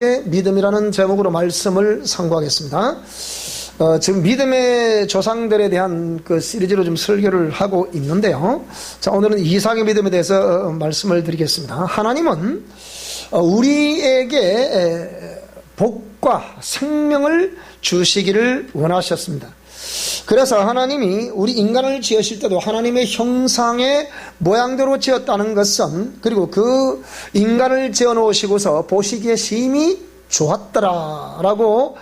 믿음이라는 제목으로 말씀을 상고하겠습니다. 지금 믿음의 조상들에 대한 그 시리즈로 좀 설교를 하고 있는데요. 자, 오늘은 이삭의 믿음에 대해서 말씀을 드리겠습니다. 하나님은 우리에게 복과 생명을 주시기를 원하셨습니다. 그래서 하나님이 우리 인간을 지으실 때도 하나님의 형상의 모양대로 지었다는 것은, 그리고 그 인간을 지어놓으시고서 보시기에 심히 좋았더라라고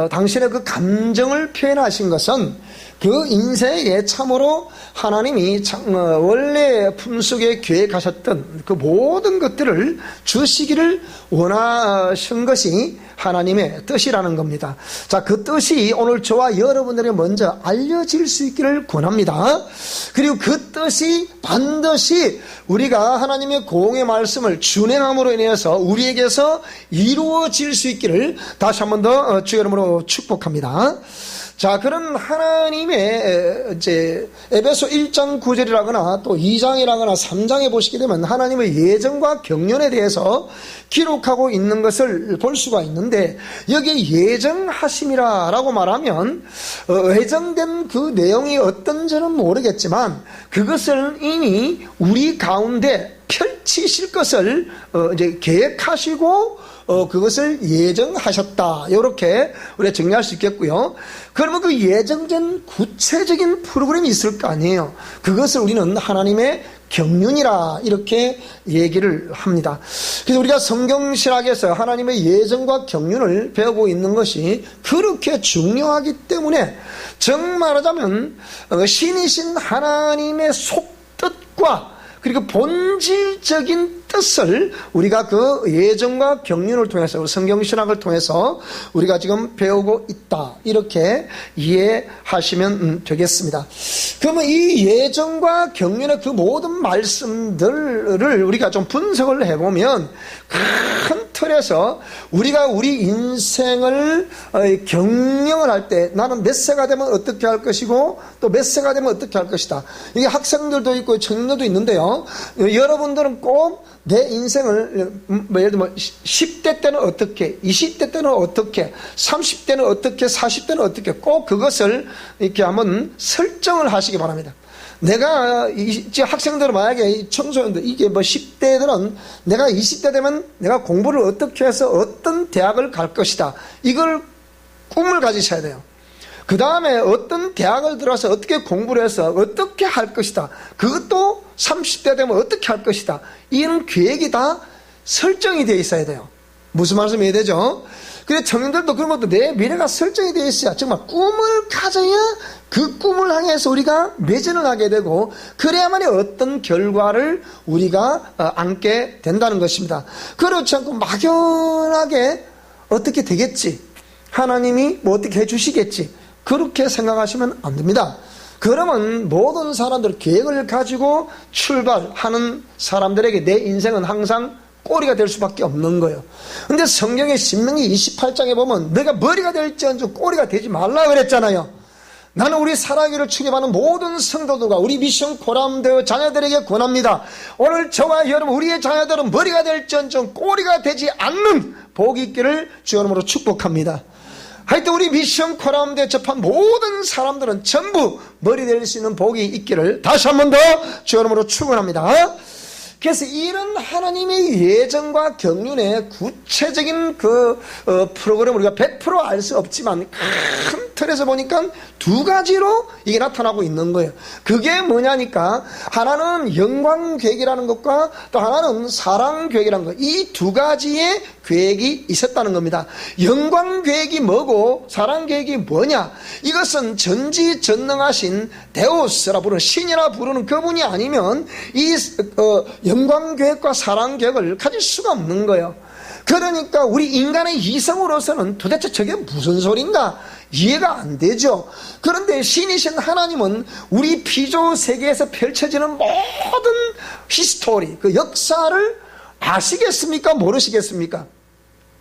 당신의 그 감정을 표현하신 것은 그 인생에 참으로 하나님이 원래 품속에 계획하셨던 그 모든 것들을 주시기를 원하신 것이 하나님의 뜻이라는 겁니다. 자, 그 뜻이 오늘 저와 여러분들에게 먼저 알려질 수 있기를 권합니다. 그리고 그 뜻이 반드시 우리가 하나님의 공의 말씀을 준행함으로 인해서 우리에게서 이루어질 수 있기를 다시 한 번 더 주의 이름으로 축복합니다. 자, 그런 하나님의 이제 에베소 1장 9절이라거나 또 2장이라거나 3장에 보시게 되면 하나님의 예정과 경륜에 대해서 기록하고 있는 것을 볼 수가 있는데, 여기에 예정하심이라고 말하면 예정된 그 내용이 어떤지는 모르겠지만 그것을 이미 우리 가운데 펼치실 것을 이제 계획하시고 그것을 예정하셨다, 이렇게 우리가 정리할 수 있겠고요. 그러면 그 예정된 구체적인 프로그램이 있을 거 아니에요. 그것을 우리는 하나님의 경륜이라 이렇게 얘기를 합니다. 그래서 우리가 성경신학에서 하나님의 예정과 경륜을 배우고 있는 것이 그렇게 중요하기 때문에, 정말하자면 신이신 하나님의 속뜻과 그리고 본질적인 뜻을 우리가 그 예정과 경륜을 통해서, 성경신학을 통해서 우리가 지금 배우고 있다, 이렇게 이해하시면 되겠습니다. 그러면 이 예정과 경륜의 그 모든 말씀들을 우리가 좀 분석을 해보면 큰 틀에서 우리가 우리 인생을 경영을 할 때 나는 몇 세가 되면 어떻게 할 것이고 또 몇 세가 되면 어떻게 할 것이다, 이게 학생들도 있고 청년들도 있는데요. 여러분들은 꼭 내 인생을 예를 들면 10대 때는 어떻게, 20대 때는 어떻게, 30대는 어떻게, 40대는 어떻게, 꼭 그것을 이렇게 한번 설정을 하시기 바랍니다. 내가 학생들은 만약에 청소년들, 이게 뭐 10대들은 내가 20대 되면 내가 공부를 어떻게 해서 어떤 대학을 갈 것이다, 이걸 꿈을 가지셔야 돼요. 그 다음에 어떤 대학을 들어서 어떻게 공부를 해서 어떻게 할 것이다, 그것도 30대 되면 어떻게 할 것이다, 이런 계획이 다 설정이 되어 있어야 돼요. 무슨 말씀 이해되죠? 그래서 청년들도 그런 것도 내 미래가 설정이 되어 있어야 정말 꿈을 가져야 그 꿈을 향해서 우리가 매진을 하게 되고, 그래야만이 어떤 결과를 우리가 안게 된다는 것입니다. 그렇지 않고 막연하게 어떻게 되겠지, 하나님이 뭐 어떻게 해주시겠지, 그렇게 생각하시면 안 됩니다. 그러면 모든 사람들 계획을 가지고 출발하는 사람들에게 내 인생은 항상 꼬리가 될 수밖에 없는 거예요. 근데 성경의 신명기 28장에 보면 내가 머리가 될지언정 꼬리가 되지 말라 그랬잖아요. 나는 우리 살아가기를 출입하는 모든 성도들과 우리 미션 코람대의 자녀들에게 권합니다. 오늘 저와 여러분, 우리의 자녀들은 머리가 될지언정 꼬리가 되지 않는 복이 있기를 주의 이름으로 축복합니다. 하여튼 우리 미션 코람대 접한 모든 사람들은 전부 머리 될 수 있는 복이 있기를 다시 한 번 더 주의 이름으로 축원합니다. 그래서 이런 하나님의 예정과 경륜의 구체적인 그 프로그램을 우리가 100% 알 수 없지만 큰 틀에서 보니까 두 가지로 이게 나타나고 있는 거예요. 그게 뭐냐니까, 하나는 영광 계획이라는 것과 또 하나는 사랑 계획이라는 것, 이 두 가지의 계획이 있었다는 겁니다. 영광 계획이 뭐고 사랑 계획이 뭐냐, 이것은 전지전능하신 데우스라 부르는, 신이라 부르는 그분이 아니면 이 영광 계획과 사랑 계획을 가질 수가 없는 거예요. 그러니까 우리 인간의 이성으로서는 도대체 저게 무슨 소린가 이해가 안 되죠. 그런데 신이신 하나님은 우리 피조 세계에서 펼쳐지는 모든 히스토리, 그 역사를 아시겠습니까? 모르시겠습니까?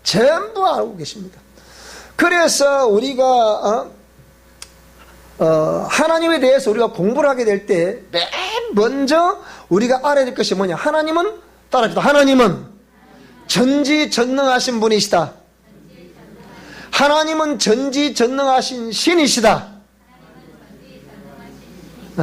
전부 알고 계십니다. 그래서 우리가 하나님에 대해서 우리가 공부를 하게 될 때 맨 먼저 우리가 알아야 될 것이 뭐냐, 하나님은, 따라합시다, 하나님은 전지전능하신 분이시다. 하나님은 전지전능하신 신이시다.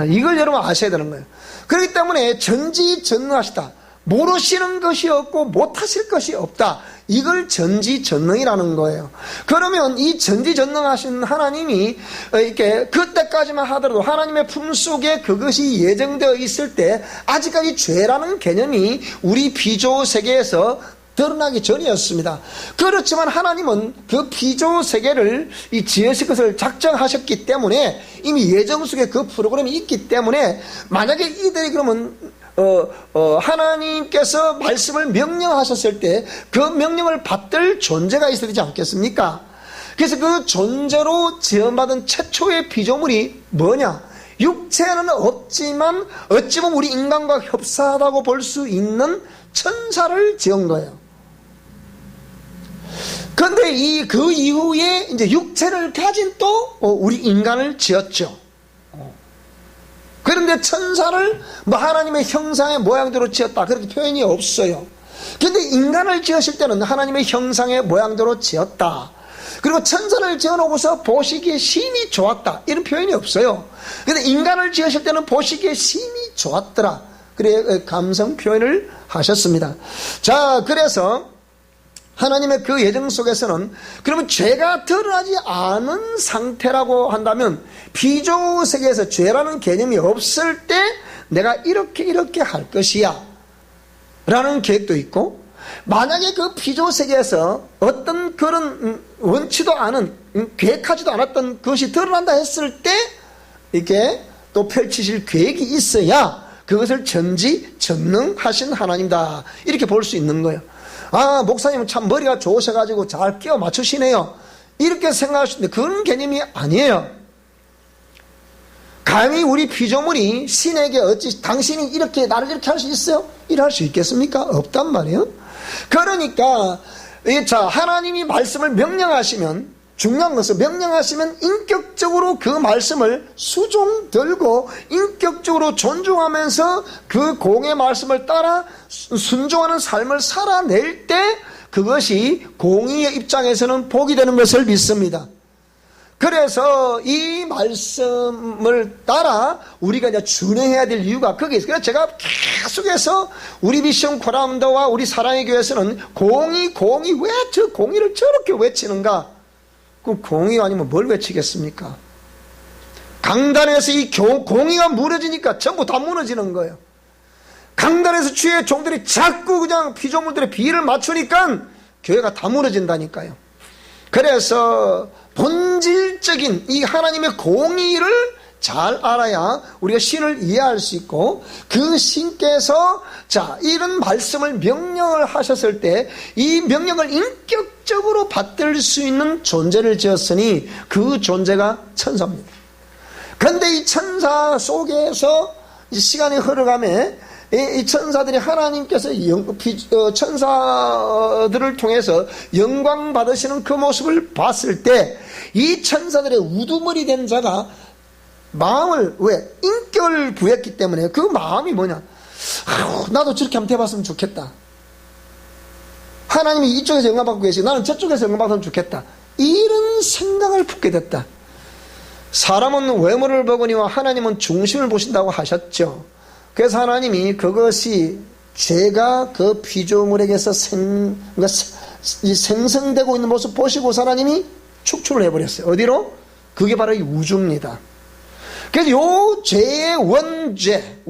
이걸 여러분 아셔야 되는 거예요. 그렇기 때문에 전지전능하시다. 모르시는 것이 없고 못하실 것이 없다. 이걸 전지전능이라는 거예요. 그러면 이 전지전능하신 하나님이 이렇게 그때까지만 하더라도 하나님의 품속에 그것이 예정되어 있을 때 아직까지 죄라는 개념이 우리 비조 세계에서 드러나기 전이었습니다. 그렇지만 하나님은 그 비조 세계를 지으실 것을 작정하셨기 때문에 이미 예정 속에 그 프로그램이 있기 때문에 만약에 이들이 그러면 하나님께서 말씀을 명령하셨을 때 그 명령을 받들 존재가 있어야 되지 않겠습니까? 그래서 그 존재로 지원받은 최초의 피조물이 뭐냐? 육체는 없지만 어찌 보면 우리 인간과 흡사하다고 볼 수 있는 천사를 지은 거예요. 그런데 그 이후에 이제 육체를 가진 또 우리 인간을 지었죠. 그런데 천사를 뭐 하나님의 형상의 모양대로 지었다 그렇게 표현이 없어요. 그런데 인간을 지으실 때는 하나님의 형상의 모양대로 지었다. 그리고 천사를 지어놓고서 보시기에 심히 좋았다 이런 표현이 없어요. 그런데 인간을 지으실 때는 보시기에 심히 좋았더라. 그래 감성 표현을 하셨습니다. 자, 그래서 하나님의 그 예정 속에서는 그러면 죄가 드러나지 않은 상태라고 한다면 비조 세계에서 죄라는 개념이 없을 때 내가 이렇게 할 것이야 라는 계획도 있고, 만약에 그 비조 세계에서 어떤 그런 원치도 않은 계획하지도 않았던 것이 드러난다 했을 때 이렇게 또 펼치실 계획이 있어야 그것을 전지전능하신 하나님이다 이렇게 볼 수 있는 거예요. 아, 목사님은 참 머리가 좋으셔가지고 잘 끼워 맞추시네요 이렇게 생각할 수 있는데 그런 개념이 아니에요. 감히 우리 피조물이 신에게 어찌 당신이 이렇게 나를 이렇게 할 수 있어요? 이럴 수 있겠습니까? 없단 말이에요. 그러니까 자, 하나님이 말씀을 명령하시면, 중요한 것은 명령하시면 인격적으로 그 말씀을 수종 들고 인격적으로 존중하면서 그 공의 말씀을 따라 순종하는 삶을 살아낼 때 그것이 공의의 입장에서는 복이 되는 것을 믿습니다. 그래서 이 말씀을 따라 우리가 이제 준행해야 될 이유가 거기에 있어요. 그래서 제가 계속해서 우리 미션 코라운더와 우리 사랑의 교회에서는 공의 왜 저 공의를 저렇게 외치는가? 그 공의 아니면 뭘 외치겠습니까? 강단에서 이 공의가 무너지니까 전부 다 무너지는 거예요. 강단에서 주의 종들이 자꾸 그냥 피조물들의 비위를 맞추니까 교회가 다 무너진다니까요. 그래서 본질적인 이 하나님의 공의를 잘 알아야 우리가 신을 이해할 수 있고, 그 신께서 자 이런 말씀을 명령을 하셨을 때 이 명령을 인격적으로 받들 수 있는 존재를 지었으니 그 존재가 천사입니다. 그런데 이 천사 속에서 시간이 흘러가며 이 천사들이 하나님께서 천사들을 통해서 영광 받으시는 그 모습을 봤을 때 이 천사들의 우두머리 된 자가 마음을 인격을 부였기 때문에 그 마음이 뭐냐, 나도 저렇게 한번 해봤으면 좋겠다. 하나님이 이쪽에서 영광 받고 계시고 나는 저쪽에서 영광 받으면 좋겠다. 이런 생각을 품게 됐다. 사람은 외모를 보거니와 하나님은 중심을 보신다고 하셨죠. 그래서 하나님이 그것이 제가 그 피조물에게서 생성되고 있는 모습 보시고 하나님이 축출을 해버렸어요. 어디로? 그게 바로 이 우주입니다. 그래서 요 죄의 원죄,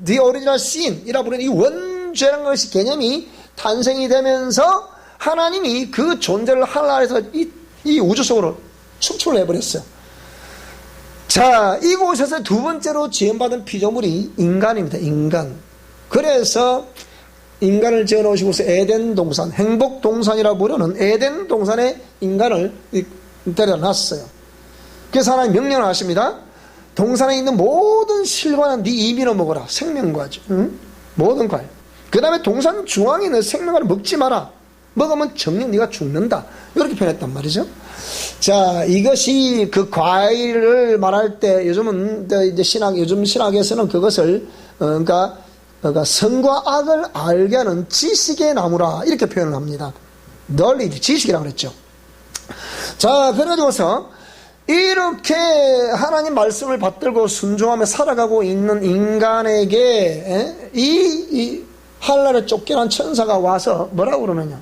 the original sin이라 부르는 이 원죄라는 것이 개념이 탄생이 되면서 하나님이 그 존재를 하나에서 이 우주 속으로 축출을 해버렸어요. 자, 이곳에서 두 번째로 지음받은 피조물이 인간입니다. 인간. 그래서 인간을 지어놓으시고서 에덴 동산, 행복 동산이라고 부르는 에덴 동산에 인간을 데려놨어요. 그래서 하나님 명령을 하십니다. 동산에 있는 모든 실과는 네 이미로 먹어라. 생명과죠. 응? 모든 과일. 그 다음에 동산 중앙에 있는 생명과를 먹지 마라. 먹으면 정녕 네가 죽는다. 이렇게 표현했단 말이죠. 자, 이것이 그 과일을 말할 때 요즘은 이제 요즘 신학에서는 그것을 그러니까 그러니까 선과 악을 알게 하는 지식의 나무라 이렇게 표현을 합니다. knowledge, 지식이라고 그랬죠. 자, 그래가지고서 이렇게 하나님 말씀을 받들고 순종하며 살아가고 있는 인간에게 이 한날에 쫓겨난 천사가 와서 뭐라고 그러느냐?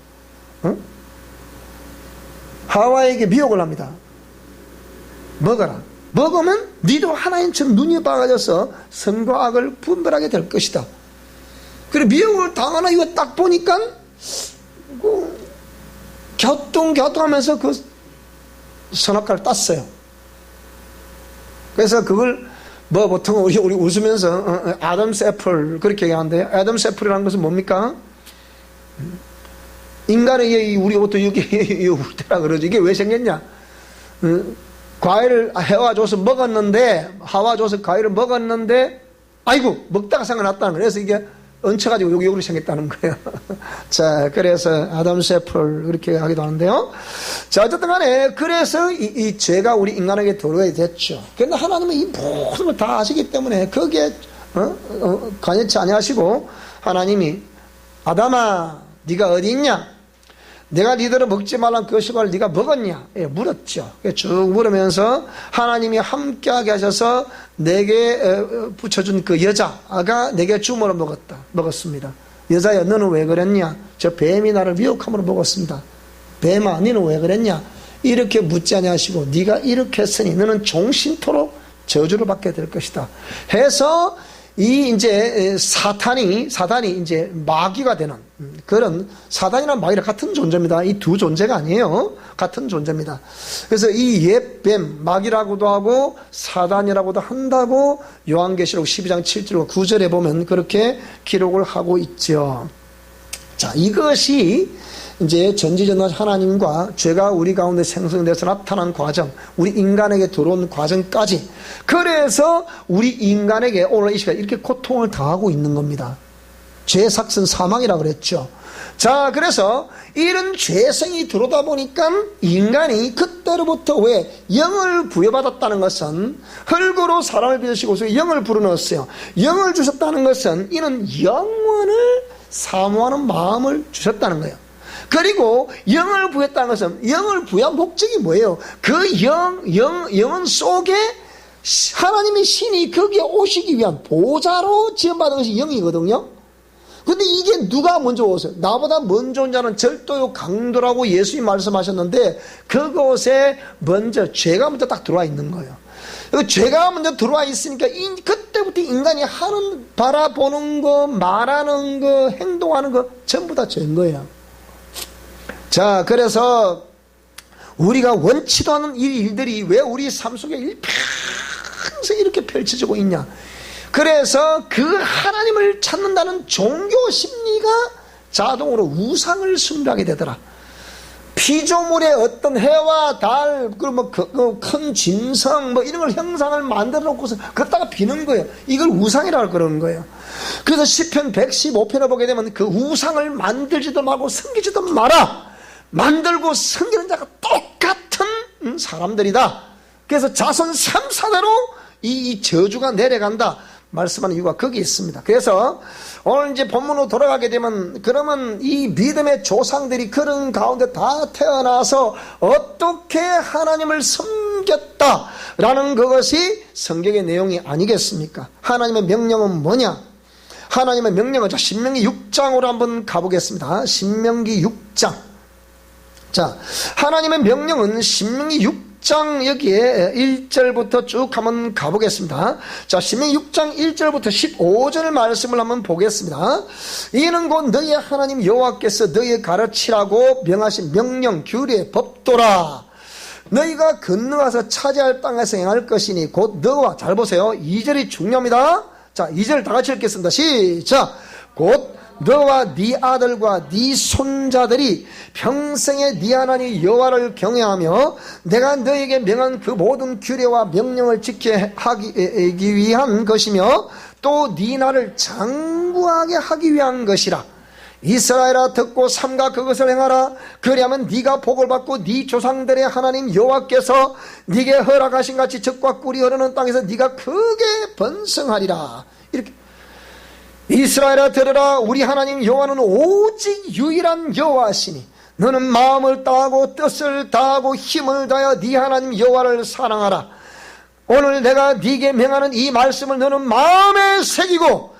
응? 하와에게 미혹을 합니다. 먹어라. 먹으면 니도 하나님처럼 눈이 밝아져서 선과 악을 분별하게 될 것이다. 그래 미혹을 당하나 이거 딱 보니까 갸우뚱하면서 그 선악과를 땄어요. 그래서 그걸 뭐 보통 우리 웃으면서 아담스 애플 그렇게 얘기하는데, 아담스 애플이라는 것은 뭡니까? 인간에게 우리부터 이게 우리라 그러죠. 이게 왜 생겼냐? 과일을 해와 줘서 먹었는데, 하와 줘서 과일을 먹었는데, 아이고 먹다가 생각났다는 거예요. 그래서 이게 얹혀가지고 여기 생겼다는 거예요. 자, 그래서 아담스 애플 그렇게 하기도 하는데요. 자, 어쨌든 간에 그래서 이 죄가 우리 인간에게 들어오게 됐죠. 그런데 하나님은 이 모든 걸 다 아시기 때문에 거기에 관여치 아니하시고, 하나님이 아담아 네가 어디 있냐? 내가 니들은 먹지 말란 그 식을 네가 먹었냐? 예, 물었죠. 쭉 물으면서 하나님이 함께하게 하셔서 내게 붙여준 그 여자가 내게 주물어 먹었습니다. 여자야 너는 왜 그랬냐? 저 뱀이 나를 미혹함으로 먹었습니다. 뱀아 너는 왜 그랬냐? 이렇게 묻지 아니하시고 네가 이렇게 했으니 너는 종신토록 저주를 받게 될 것이다 해서 이 이제 사단이 이제 마귀가 되는 그런, 사단이랑 마귀랑 같은 존재입니다. 이 두 존재가 아니에요. 같은 존재입니다. 그래서 이 옛뱀 마귀라고도 하고 사단이라고도 한다고 요한계시록 12장 7절과 9절에 보면 그렇게 기록을 하고 있죠. 자, 이것이 이제 전지전능하신 하나님과 죄가 우리 가운데 생성돼서 나타난 과정, 우리 인간에게 들어온 과정까지, 그래서 우리 인간에게 오늘 이 시간 이렇게 고통을 당하고 있는 겁니다. 죄의 삭은 사망이라고 그랬죠. 자, 그래서 이런 죄성이 들어오다 보니까 인간이 그때로부터 왜 영을 부여받았다는 것은, 흙으로 사람을 빚으시고서 영을 불어넣었어요. 영을 주셨다는 것은 이는 영원을 사모하는 마음을 주셨다는 거예요. 그리고 영을 부였다는 것은, 영을 부여한 목적이 뭐예요? 그 영은 속에 하나님의 신이 거기에 오시기 위한 보좌로 지원받은 것이 영이거든요. 근데 이게 누가 먼저 오세요? 나보다 먼저 온 자는 절도요 강도라고 예수님 말씀하셨는데, 그곳에 먼저 죄가 먼저 딱 들어와 있는 거예요. 죄가 먼저 들어와 있으니까 그때부터 인간이 하는, 바라보는 거, 말하는 거, 행동하는 거 전부 다 죄인 거예요. 자, 그래서 우리가 원치도 않은 이 일들이 왜 우리 삶 속에 일평생 이렇게 펼쳐지고 있냐? 그래서 그 하나님을 찾는다는 종교 심리가 자동으로 우상을 숭배하게 되더라. 피조물의 어떤 해와 달, 그리고 큰 짐승 이런 걸 형상을 만들어 놓고서 그것다가 비는 거예요. 이걸 우상이라고 그러는 거예요. 그래서 시편 115편을 보게 되면 그 우상을 만들지도 말고 섬기지도 마라. 만들고 섬기는 자가 똑같은 사람들이다. 그래서 자손 3사대로 이 저주가 내려간다 말씀하는 이유가 거기에 있습니다. 그래서 오늘 이제 본문으로 돌아가게 되면, 그러면 이 믿음의 조상들이 그런 가운데 다 태어나서 어떻게 하나님을 섬겼다라는 그것이 성경의 내용이 아니겠습니까? 하나님의 명령은 뭐냐? 하나님의 명령은, 자, 신명기 6장으로 한번 가보겠습니다. 신명기 6장. 자, 하나님의 명령은 신명기 6장 여기에 1절부터 쭉 한번 가보겠습니다. 자, 신명기 6장 1절부터 15절의 말씀을 한번 보겠습니다. 이는 곧 너희의 하나님 여호와께서 너희에 가르치라고 명하신 명령, 규례, 법도라. 너희가 건너가서 차지할 땅에서 행할 것이니 곧 너와, 잘 보세요. 2절이 중요합니다. 자, 2절 다 같이 읽겠습니다. 시작. 곧 너와 네 아들과 네 손자들이 평생에 네 하나님 여호와를 경외하며 내가 너에게 명한 그 모든 규례와 명령을 지켜 하기 위한 것이며 또 네 나를 장구하게 하기 위한 것이라. 이스라엘아, 듣고 삼가 그것을 행하라. 그리하면 네가 복을 받고 네 조상들의 하나님 여호와께서 네게 허락하신 같이 젖과 꿀이 흐르는 땅에서 네가 크게 번성하리라. 이렇게 이스라엘아 들으라. 우리 하나님 여호와는 오직 유일한 여호와시니 너는 마음을 다하고 뜻을 다하고 힘을 다하여 네 하나님 여호와를 사랑하라. 오늘 내가 네게 명하는 이 말씀을 너는 마음에 새기고,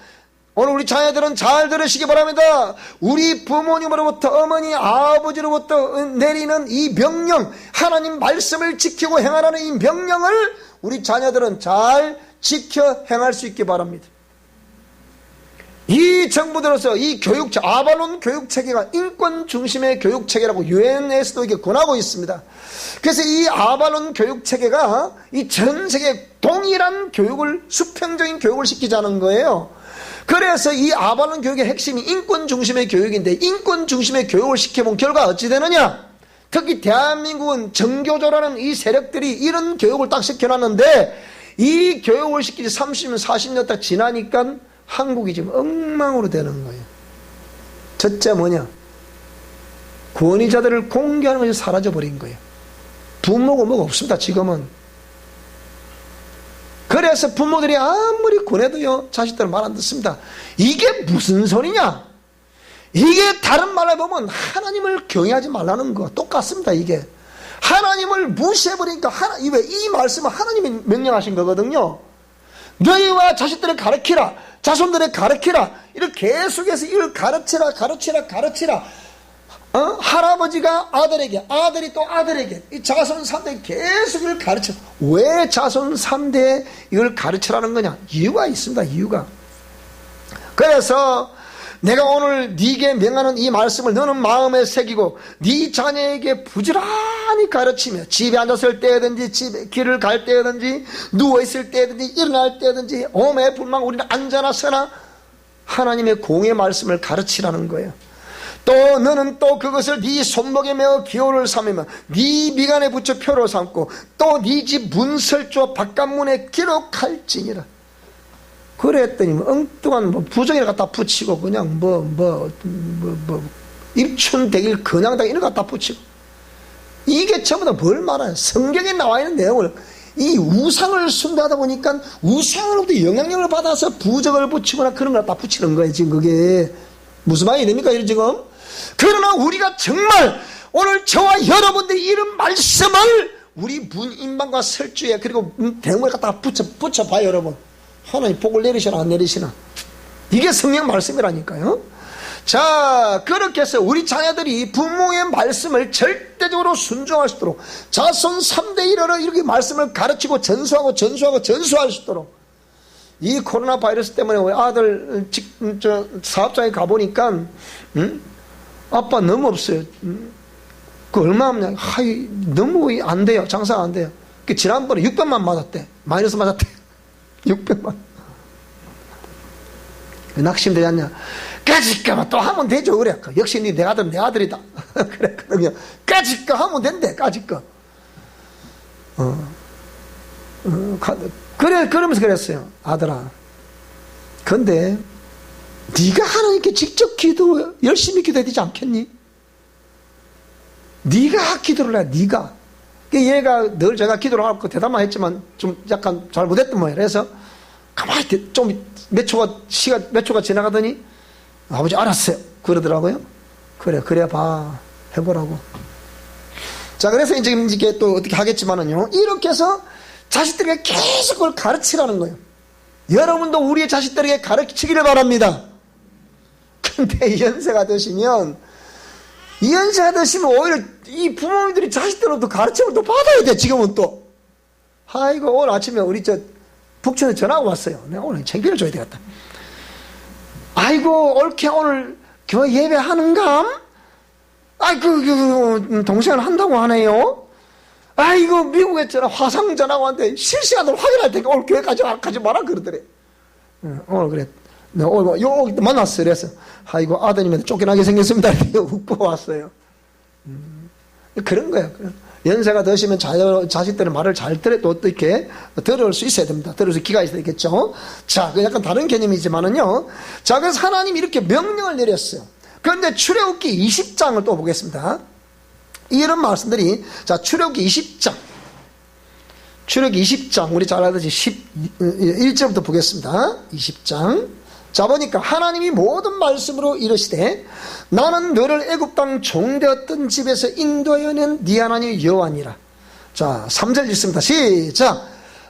오늘 우리 자녀들은 잘 들으시기 바랍니다. 우리 부모님으로부터, 어머니 아버지로부터 내리는 이 명령, 하나님 말씀을 지키고 행하라는 이 명령을 우리 자녀들은 잘 지켜 행할 수 있기 바랍니다. 이 정부 들어서 이 아발론 교육체계가 인권 중심의 교육체계라고 유엔에서도 이게 권하고 있습니다. 그래서 이 아발론 교육체계가 이 전 세계 동일한 교육을, 수평적인 교육을 시키자는 거예요. 그래서 이 아발론 교육의 핵심이 인권 중심의 교육인데, 인권 중심의 교육을 시켜본 결과 어찌 되느냐? 특히 대한민국은 정교조라는 이 세력들이 이런 교육을 딱 시켜놨는데, 이 교육을 시키지 30년 40년 딱 지나니까 한국이 지금 엉망으로 되는 거예요. 첫째 뭐냐? 권위자들을 공개하는 것이 사라져버린 거예요. 부모고 뭐가 없습니다 지금은. 그래서 부모들이 아무리 권해도요 자식들은 말 안 듣습니다. 이게 무슨 소리냐? 이게 다른 말로 보면 하나님을 경외하지 말라는 거 똑같습니다. 이게 하나님을 무시해버리니까, 이 말씀은 하나님이 명령하신 거거든요. 너희와 자식들을 가르치라, 자손들을 가르치라, 이렇게 계속해서 이걸 가르치라. 할아버지가 아들에게, 아들이 또 아들에게, 이 자손 3대 계속 이걸 가르쳐. 왜 자손 3대에 이걸 가르치라는 거냐? 이유가 있습니다. 이유가. 그래서 내가 오늘 네게 명하는 이 말씀을 너는 마음에 새기고 네 자녀에게 부지런히 가르치며, 집에 앉았을 때든지 집에 길을 갈 때든지 누워있을 때든지 일어날 때든지 오매 불망 우리는 앉아나 서나 하나님의 공의 말씀을 가르치라는 거예요. 또 너는 또 그것을 네 손목에 메어 기호를 삼으며 네 미간에 붙여 표로 삼고 또 네 집 문설주와 바깥문에 기록할지니라. 그랬더니 엉뚱한 부정이를 갖다 붙이고 그냥 입춘대길 그냥당 이런 거 갖다 붙이고, 이게 전부 다 뭘 말하냐? 성경에 나와 있는 내용을, 이 우상을 숭배하다 보니까 우상으로부터 영향력을 받아서 부정을 붙이거나 그런 걸 갖다 붙이는 거예요. 지금 그게 무슨 말이 됩니까 지금? 그러나 우리가 정말 오늘 저와 여러분들이 이런 말씀을 우리 문인방과 설주에 그리고 대문에 갖다 붙여봐요. 여러분, 하나님 복을 내리시나 안 내리시나? 이게 성경 말씀이라니까요. 자, 그렇게 해서 우리 자녀들이 부모의 말씀을 절대적으로 순종할 수 있도록, 자손 3대 1으로 이렇게 말씀을 가르치고 전수할 수 있도록. 이 코로나 바이러스 때문에 우리 아들 사업장에 가보니까 아빠 너무 없어요. 그 얼마 없냐? 너무 안 돼요. 장사가 안 돼요. 지난번에 600만 맞았대. 마이너스 맞았대. 600만. 낙심되지 않냐? 까짓까 또 하면 되죠. 그래. 역시 내 아들은 내 아들이다. 그래. 그러면 까짓까 하면 된대. 까짓까. 그래. 그러면서 그랬어요. 아들아. 근데 네가 하나님께 직접 열심히 기도해야 되지 않겠니? 네가 기도를 해. 네가. 얘가 늘 제가 기도를 하고 대답만 했지만 좀 약간 잘못했던 모양이에요. 그래서 가만히 좀 몇 초가 지나가더니 아버지 알았어요 그러더라고요. 그래 봐 해보라고. 자, 그래서 이제 또 어떻게 하겠지만은요, 이렇게 해서 자식들에게 계속 그걸 가르치라는 거예요. 여러분도 우리의 자식들에게 가르치기를 바랍니다. 근데 연세가 드시면 오히려 이 부모님들이 자식들로부터 가르침을 또 받아야 돼. 지금은 또 아이고 오늘 아침에 우리 북촌에 전화가 왔어요. 내가 오늘 챙겨를 줘야 되겠다. 아이고 옳게 오늘 교회 예배하는감? 아이고 동생은 한다고 하네요. 아이고 미국에 화상 전화가 왔는데 실시간으로 확인할 테니까 오늘 교회까지 가지 마라 그러더래. 오늘 그래. 오늘 요 만났어요. 그래서 아이고 아드님한테 쫓겨나게 생겼습니다. 웃고 왔어요. 그런 거야. 연세가 드시면 자식들의 말을 잘 또 어떻게 들을 수 있어야 됩니다. 들을 수 기가 있어야 되겠죠. 자, 그 약간 다른 개념이지만은요. 자, 그래서 하나님이 이렇게 명령을 내렸어요. 그런데 출애굽기 20장을 또 보겠습니다. 이런 말씀들이, 자, 출애굽기 20장. 출애굽기 20장, 우리 잘 알듯이 11절부터 보겠습니다. 20장. 자, 보니까 하나님이 모든 말씀으로 이르시되 나는 너를 애굽 땅 종되었던 집에서 인도하여 낸 네 하나님 여호와니라. 자, 3절 읽습니다. 시작.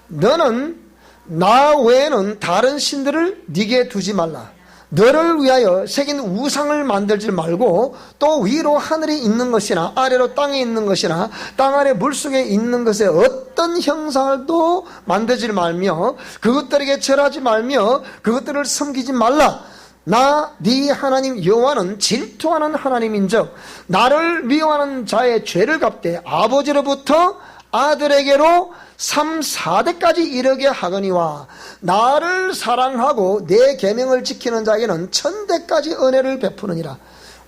너는 나 외에는 다른 신들을 네게 두지 말라. 너를 위하여 새긴 우상을 만들지 말고 또 위로 하늘에 있는 것이나 아래로 땅에 있는 것이나 땅 아래 물속에 있는 것에 어떤 형상을도 만들지 말며 그것들에게 절하지 말며 그것들을 섬기지 말라. 나 네 하나님 여호와는 질투하는 하나님인즉 나를 미워하는 자의 죄를 갚되 아버지로부터 아들에게로 3, 4대까지 이르게 하거니와 나를 사랑하고 내 계명을 지키는 자에게는 1000대까지 은혜를 베푸느니라.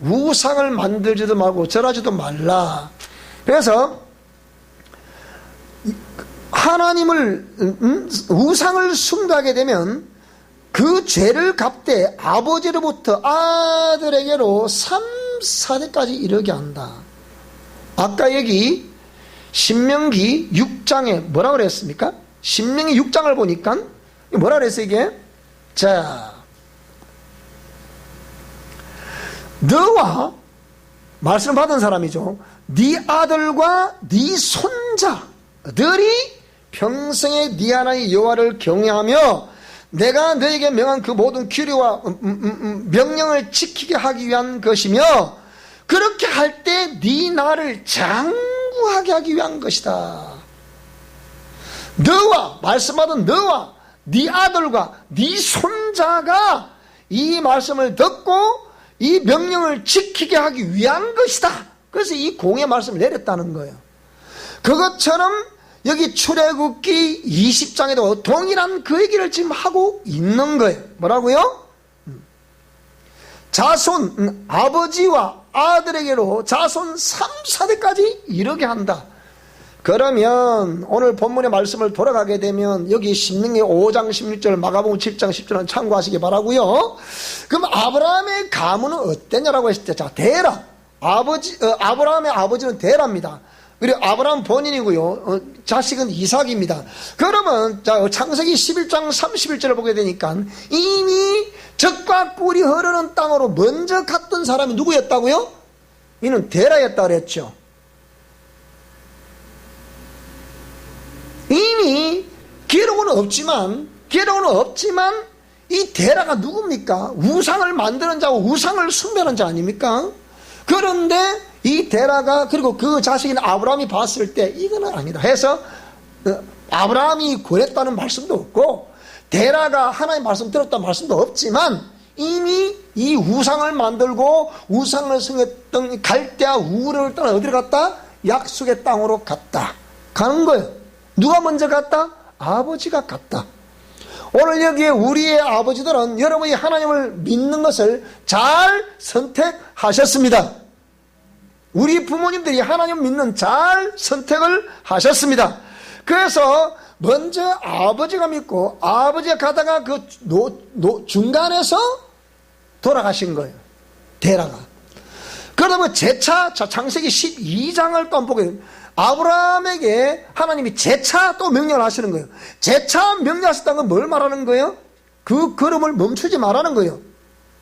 우상을 만들지도 말고 절하지도 말라. 그래서 하나님을 우상을 숭배하게 되면 그 죄를 갚되 아버지로부터 아들에게로 3, 4대까지 이르게 한다. 아까 여기 신명기 6장에 뭐라고 그랬습니까? 신명기 6장을 보니까 뭐라 그랬어요 이게? 자, 너와 말씀을 받은 사람이죠. 네 아들과 네 손자들이 평생에 네 하나님 여호와를 경외하며 내가 너에게 명한 그 모든 규례와 명령을 지키게 하기 위한 것이며 그렇게 할 때 네 나를 장구하게 하기 위한 것이다. 너와 말씀받은 너와 네 아들과 네 손자가 이 말씀을 듣고 이 명령을 지키게 하기 위한 것이다. 그래서 이 공의 말씀을 내렸다는 거예요. 그것처럼 여기 출애굽기 20장에도 동일한 그 얘기를 지금 하고 있는 거예요. 뭐라고요? 자손 아버지와 아들에게로 자손 3, 4대까지 이르게 한다. 그러면 오늘 본문의 말씀을 돌아가게 되면 여기 신명기 5장 16절 마가복음 7장 10절은 참고하시기 바라고요. 그럼 아브라함의 가문은 어땠냐라고 했을 때, 자, 데라 아브라함의 아버지는 데라입니다. 그리고 아브라함 본인이고요. 자식은 이삭입니다. 그러면 자, 창세기 11장 31절을 보게 되니까 이미 젖과 꿀이 흐르는 땅으로 먼저 갔던 사람이 누구였다고요? 이는 데라였다 그랬죠. 이미 기록은 없지만 이 데라가 누굽니까? 우상을 만드는 자고 우상을 숭배하는 자 아닙니까? 그런데 이 데라가 그리고 그 자식인 아브라함이 봤을 때 이거는 아니다 해서 아브라함이 권했다는 말씀도 없고 데라가 하나님 말씀 들었다는 말씀도 없지만 이미 이 우상을 만들고 우상을 섬겼던 갈대아 우르를 떠나 어디로 갔다? 약속의 땅으로 갔다. 가는 거예요. 누가 먼저 갔다? 아버지가 갔다. 오늘 여기에 우리의 아버지들은 여러분이 하나님을 믿는 것을 잘 선택하셨습니다. 우리 부모님들이 하나님 믿는 잘 선택을 하셨습니다. 그래서 먼저 아버지가 믿고 아버지가 가다가 그 중간에서 돌아가신 거예요. 데라가. 그러면 제차 창세기 12장을 또 보게 됩니다. 아브라함에게 하나님이 재차 또 명령을 하시는 거예요. 재차 명령하셨다는 건 뭘 말하는 거예요? 그 걸음을 멈추지 말라는 거예요.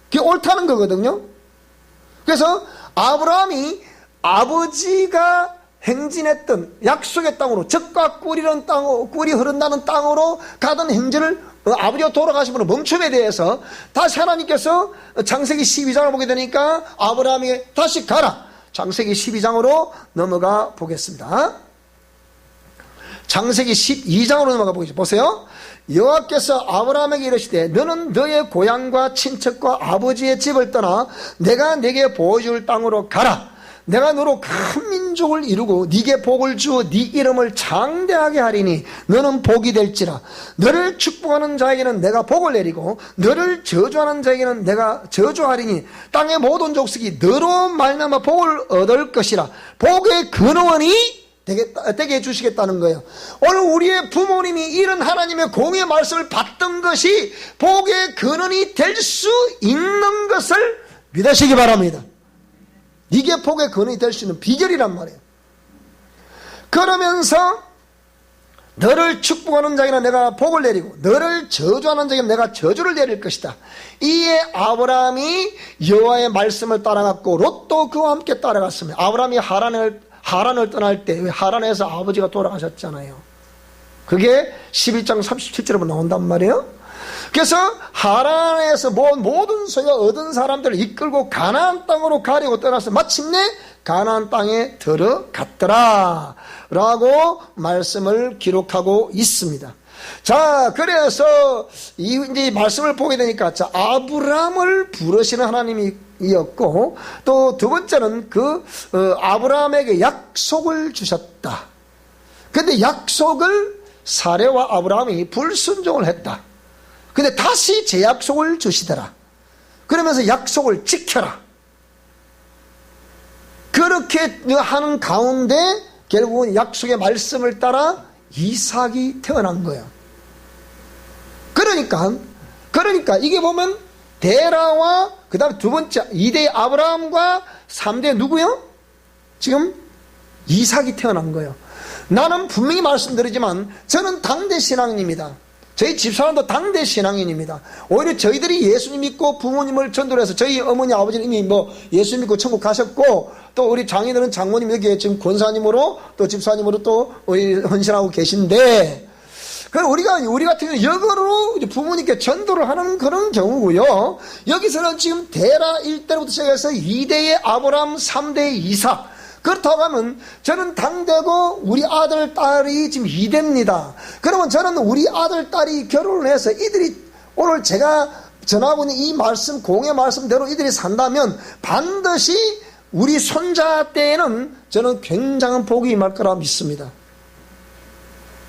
그게 옳다는 거거든요. 그래서 아브라함이 아버지가 행진했던 약속의 땅으로 젖과 꿀이 흐른다는 땅으로 가던 행진을 아버지가 돌아가시므로 멈춤에 대해서 다시 하나님께서 창세기 12장을 보게 되니까 아브라함에게 다시 가라. 창세기 12장으로 넘어가 보겠습니다. 창세기 12장으로 넘어가 보겠습니다. 보세요. 여호와께서 아브라함에게 이르시되 너는 너의 고향과 친척과 아버지의 집을 떠나 내가 네게 보여줄 땅으로 가라. 내가 너로 큰 민족을 이루고 네게 복을 주어 네 이름을 장대하게 하리니 너는 복이 될지라. 너를 축복하는 자에게는 내가 복을 내리고 너를 저주하는 자에게는 내가 저주하리니 땅의 모든 족속이 너로 말미암아 복을 얻을 것이라. 복의 근원이 되게 해주시겠다는 거예요. 오늘 우리의 부모님이 이런 하나님의 공의 말씀을 받던 것이 복의 근원이 될 수 있는 것을 믿으시기 바랍니다. 이게 복의 근원이 될 수 있는 비결이란 말이에요. 그러면서 너를 축복하는 자에게는 내가 복을 내리고 너를 저주하는 자에게는 내가 저주를 내릴 것이다. 이에 아브라함이 여호와의 말씀을 따라갔고 롯도 그와 함께 따라갔습니다. 아브라함이 하란을 떠날 때 하란에서 아버지가 돌아가셨잖아요. 그게 12장 37절에 보면 나온단 말이에요. 그래서 하란에서 모든 소유가 얻은 사람들을 이끌고 가나안 땅으로 가려고 떠나서 마침내 가나안 땅에 들어갔더라 라고 말씀을 기록하고 있습니다. 자, 그래서 이제 말씀을 보게 되니까 자, 아브라함을 부르시는 하나님이었고 또 두 번째는 아브라함에게 약속을 주셨다. 근데 약속을 사레와 아브라함이 불순종을 했다. 근데 다시 제 약속을 주시더라. 그러면서 약속을 지켜라. 그렇게 하는 가운데 결국은 약속의 말씀을 따라 이삭이 태어난 거예요. 그러니까 이게 보면 데라와 그 다음에 두 번째 2대 아브라함과 3대 누구요? 지금 이삭이 태어난 거예요. 나는 분명히 말씀드리지만 저는 당대 신앙인입니다. 저희 집사람도 당대 신앙인입니다. 오히려 저희들이 예수님 믿고 부모님을 전도를 해서 저희 어머니 아버지는 이미 예수님 믿고 천국 가셨고 또 우리 장인들은 장모님 여기에 지금 권사님으로 또 집사님으로 또 우리 헌신하고 계신데 우리 같은 경우는 역으로 부모님께 전도를 하는 그런 경우고요. 여기서는 지금 데라 1대부터 시작해서 2대의 아브라함, 3대의 이삭. 그렇다고 하면 저는 당대고 우리 아들, 딸이 지금 2대입니다. 그러면 저는 우리 아들, 딸이 결혼을 해서 이들이 오늘 제가 전하고 있는 이 말씀, 공의 말씀대로 이들이 산다면 반드시 우리 손자 때에는 저는 굉장한 복이 임할 거라 믿습니다.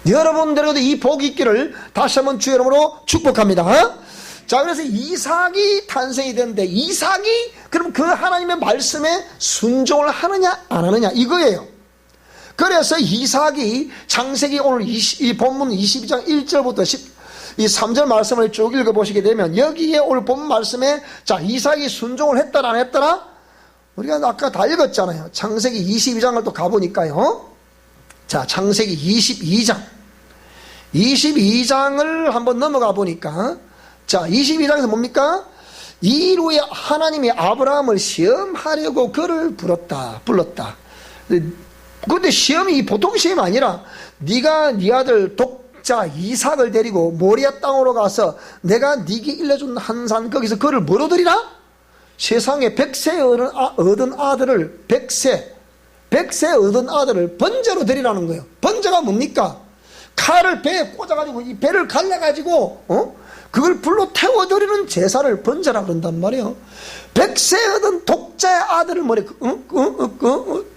여러분들에게도 이 복이 있기를 다시 한번 주의 이름으로 축복합니다. 자, 그래서 이삭이 탄생이 되는데 이삭이 그럼 그 하나님의 말씀에 순종을 하느냐 안 하느냐 이거예요. 그래서 이삭이 창세기 오늘 이 본문 22장 1절부터 3절 말씀을 쭉 읽어보시게 되면 여기에 오늘 본문 말씀에 자 이삭이 순종을 했더라 안 했더라? 우리가 아까 다 읽었잖아요. 창세기 22장을 또 가보니까요. 자, 창세기 22장을 한번 넘어가 보니까 자, 22장에서 뭡니까? 이후에 하나님이 아브라함을 시험하려고 그를 불렀다. 근데 시험이 보통 시험이 아니라 네가 네 아들 독자 이삭을 데리고 모리아 땅으로 가서 내가 네게 일러준 한산 거기서 그를 뭐로 드리라? 세상에 100세 얻은 아들을 100세 얻은 아들을 번제로 드리라는 거예요. 번제가 뭡니까? 칼을 배에 꽂아가지고 이 배를 갈라가지고 그걸 불로 태워드리는 제사를 번제라 그런단 말이에요. 100세 얻은 독자의 아들을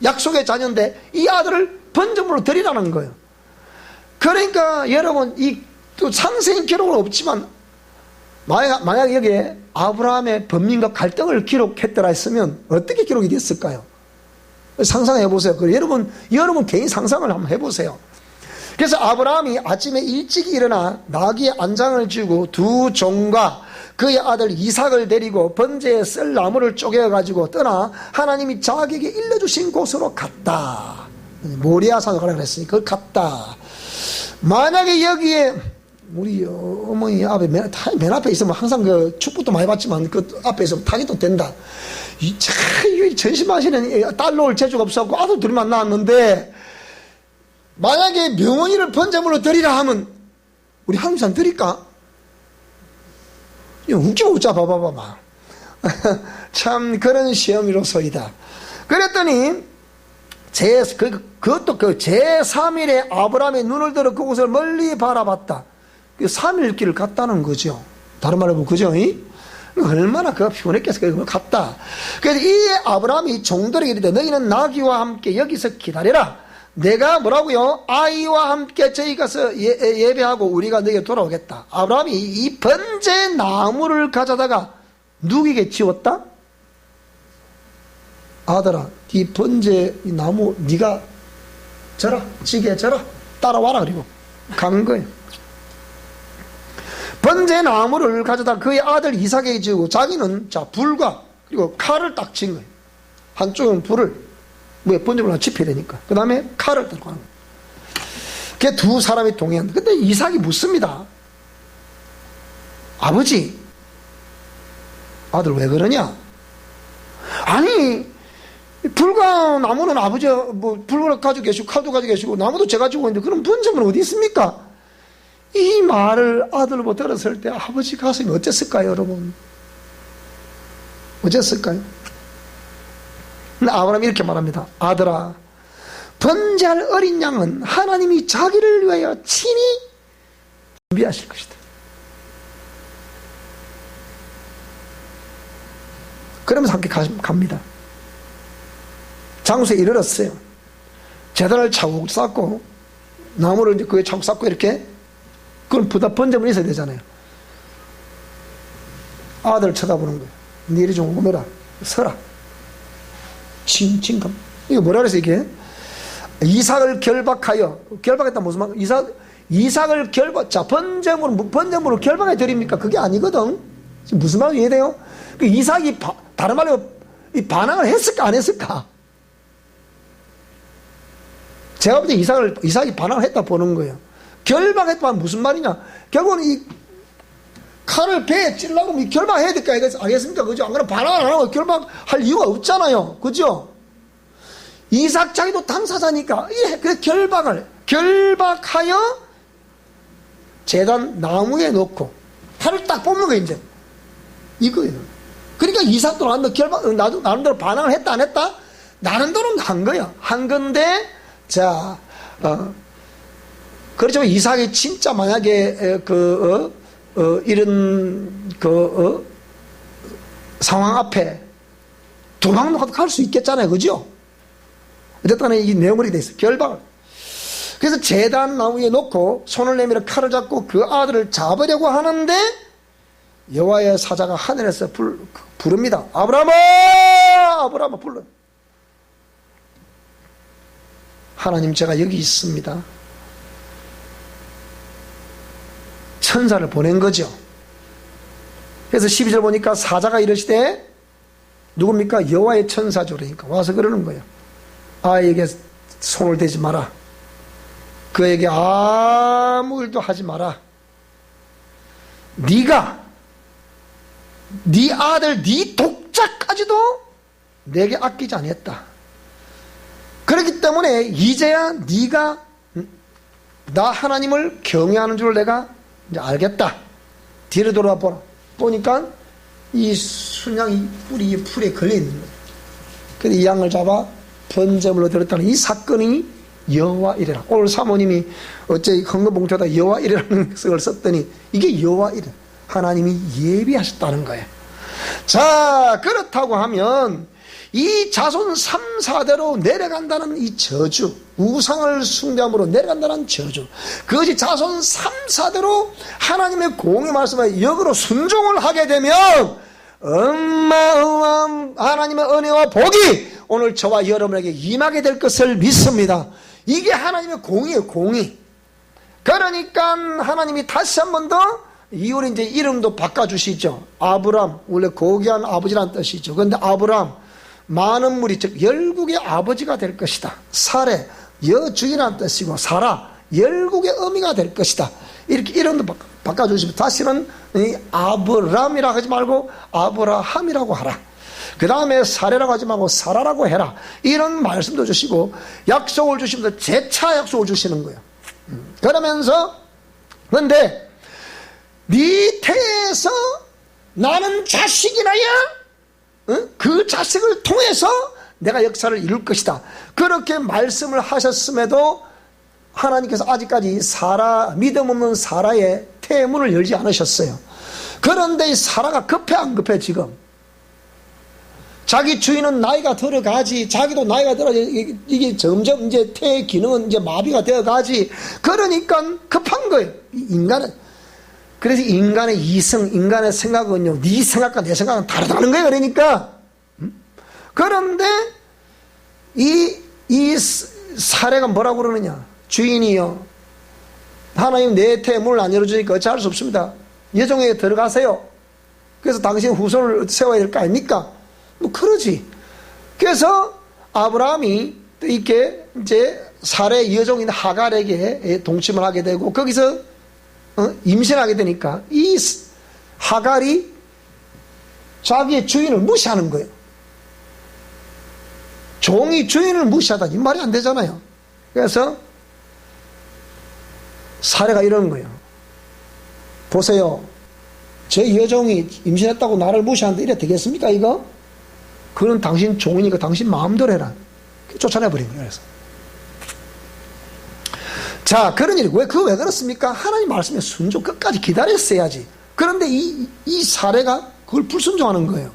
약속의 자녀인데 이 아들을 번제물로 드리라는 거예요. 그러니까 여러분 또 상세히 기록은 없지만 만약 여기에 아브라함의 번민과 갈등을 기록했더라 했으면 어떻게 기록이 됐을까요? 상상해 보세요. 여러분 개인 상상을 한번 해보세요. 그래서 아브라함이 아침에 일찍 일어나 나귀의 안장을 쥐고 두 종과 그의 아들 이삭을 데리고 번제에 쓸 나무를 쪼개가지고 떠나 하나님이 자기에게 일러주신 곳으로 갔다. 모리아산으로 가라 그랬으니 그걸 갔다. 만약에 여기에 우리 어머니 앞에 맨 앞에 있으면 항상 그 축복도 많이 받지만 그 앞에 있으면 타기도 된다. 전심하시는 딸로 올 재주가 없었고 아들 둘만 낳았는데 만약에 명언이를 번제물로 드리라 하면 우리 한국 사람 드릴까? 웃자 봐봐. 참 그런 시험이로소이다. 그랬더니 그것도 그 제3일에 아브라함의 눈을 들어 그곳을 멀리 바라봤다. 그 3일 길을 갔다는 거죠. 다른 말로 보면 그죠? 얼마나 그가 피곤했겠어요. 그걸 갔다. 그래서 이 아브라함이 종들에게 이르되 너희는 나귀와 함께 여기서 기다려라. 내가 뭐라고요? 아이와 함께 저희 가서 예배하고 우리가 너희에게 돌아오겠다. 아브라함이 이 번제 나무를 가져다가 누구에게 지웠다? 아들아, 이 번제 나무 네가 져라, 지게 져라, 따라와라. 그리고 간 거예요. 번제 나무를 가져다 그의 아들 이삭에게 지우고 자기는 불과 그리고 칼을 딱 친 거예요. 한쪽은 불을 번제물로 지펴야 되니까. 그 다음에 칼을 들고 가는 거예요. 그 두 사람이 동행한다. 근데 이삭이 묻습니다. 아버지, 아들 왜 그러냐? 아니, 불과 나무는 아버지, 불을 가지고 계시고, 칼도 가지고 계시고, 나무도 제가 가지고 있는데, 그럼 번제물은 어디 있습니까? 이 말을 아들로 들었을 때 아버지 가슴이 어땠을까요, 여러분? 어땠을까요? 근데 아브라함이 이렇게 말합니다. 아들아, 번제할 어린 양은 하나님이 자기를 위하여 친히 준비하실 것이다. 그러면서 함께 갑니다. 장소에 이르렀어요. 제단을 차곡 쌓고 나무를 이제 그에 차곡 쌓고 이렇게, 그건 번제물이 있어야 되잖아요. 아들을 쳐다보는 거예요. 네 이리 좀 오너라. 서라. 칭칭감. 이거 뭐라 그랬어 이게? 이삭을 결박했다 무슨 말? 이삭을 자, 번제물을 결박해 드립니까? 그게 아니거든. 지금 무슨 말인지 이해돼요? 그 이삭이 다른 말로 이 반항을 했을까 안 했을까? 제가 볼 때 이삭이 반항을 했다 보는 거예요. 결박했다면 무슨 말이냐? 결국은 이 칼을 배에 찔러고 결박해야 될까 알겠습니까? 그죠? 안 그러면 반항을 안 하고 결박할 이유가 없잖아요. 그죠? 이삭 자기도 당사자니까, 그래서 결박하여 제단 나무에 놓고 칼을 딱 뽑는 거예요, 이제. 이거예요. 그러니까 이삭도 나름대로 반항을 했다, 안 했다? 나름대로 한 거야. 한 건데, 자, 그렇죠. 이삭이 진짜 만약에, 이런, 상황 앞에 도망도 갈 수 있겠잖아요. 그죠? 어쨌든 이 내용이 돼 있어요. 결박을. 그래서 제단 나무에 놓고 손을 내밀어 칼을 잡고 그 아들을 잡으려고 하는데 여호와의 사자가 하늘에서 부릅니다. 아브라함아! 아브라함아 불러. 하나님, 제가 여기 있습니다. 천사를 보낸 거죠. 그래서 12절 보니까 사자가 이르시되, 누굽니까? 여호와의 천사죠. 그러니까 와서 그러는 거예요. 아이에게 손을 대지 마라. 그에게 아무 일도 하지 마라. 네가 네 아들 네 독자까지도 내게 아끼지 않았다. 그렇기 때문에 이제야 네가 나 하나님을 경외하는 줄 내가 이제 알겠다. 뒤로 돌아보라. 보니까 이 순양이 풀에 걸려 있는 거예요. 그래서 이 양을 잡아 번제물로 드렸다는 이 사건이 여호와 이레라. 오늘 사모님이 어째 헌금봉투에다 여호와 이레라는 것을 썼더니 이게 여호와 이레. 하나님이 예비하셨다는 거예요. 자, 그렇다고 하면 이 자손 3, 4대로 내려간다는 이 저주, 우상을 숭배함으로 내려간다는 저주, 그것이 자손 3, 4대로 하나님의 공의 말씀에 역으로 순종을 하게 되면 어마어마한 하나님의 은혜와 복이 오늘 저와 여러분에게 임하게 될 것을 믿습니다. 이게 하나님의 공이에요, 공의. 그러니까 하나님이 다시 한 번 더 이후에 이제 이름도 바꿔주시죠. 아브람, 원래 고귀한 아버지란 뜻이죠. 그런데 아브람, 많은 무리, 즉 열국의 아버지가 될 것이다. 사레, 여주인이란 뜻이고, 사라, 열국의 어미가 될 것이다. 이렇게 이름도 바꿔주시면 다시는 아브람이라고 하지 말고 아브라함이라고 하라. 그 다음에 사레라고 하지 말고 사라라고 해라. 이런 말씀도 주시고 약속을 주시면서 재차 약속을 주시는 거예요. 그러면서 그런데 네 태에서 나는 자식이 나야 그 자식을 통해서 내가 역사를 이룰 것이다. 그렇게 말씀을 하셨음에도 하나님께서 아직까지 믿음 없는 사라의 태문을 열지 않으셨어요. 그런데 이 사라가 급해 안 급해? 지금 자기 주인은 나이가 들어가지, 자기도 나이가 들어가지, 이게 점점 이제 태의 기능은 이제 마비가 되어가지. 그러니까 급한 거예요, 인간은. 그래서 인간의 이성, 인간의 생각은요, 네 생각과 내 생각은 다르다는 거예요. 그러니까 그런데 이 사례가 뭐라고 그러느냐? 주인이요, 하나님 내 태의 문을 안 열어주니까 어찌할 수 없습니다. 여종에게 들어가세요. 그래서 당신 후손을 세워야 될 거 아닙니까? 뭐 그러지. 그래서 아브라함이 또 이렇게 이제 사례 여종인 하갈에게 동침을 하게 되고 거기서 임신하게 되니까 이 하갈이 자기의 주인을 무시하는 거예요. 종이 주인을 무시하다니 말이 안 되잖아요. 그래서 사례가 이러는 거예요. 보세요. 제 여종이 임신했다고 나를 무시하는데 이래 되겠습니까 이거? 그건 당신 종이니까 당신 마음대로 해라. 쫓아내버린 거예요. 그래서. 자, 그런 일이 왜 그렇습니까? 하나님 말씀에 순종 끝까지 기다렸어야지. 그런데 이 사례가 그걸 불순종하는 거예요.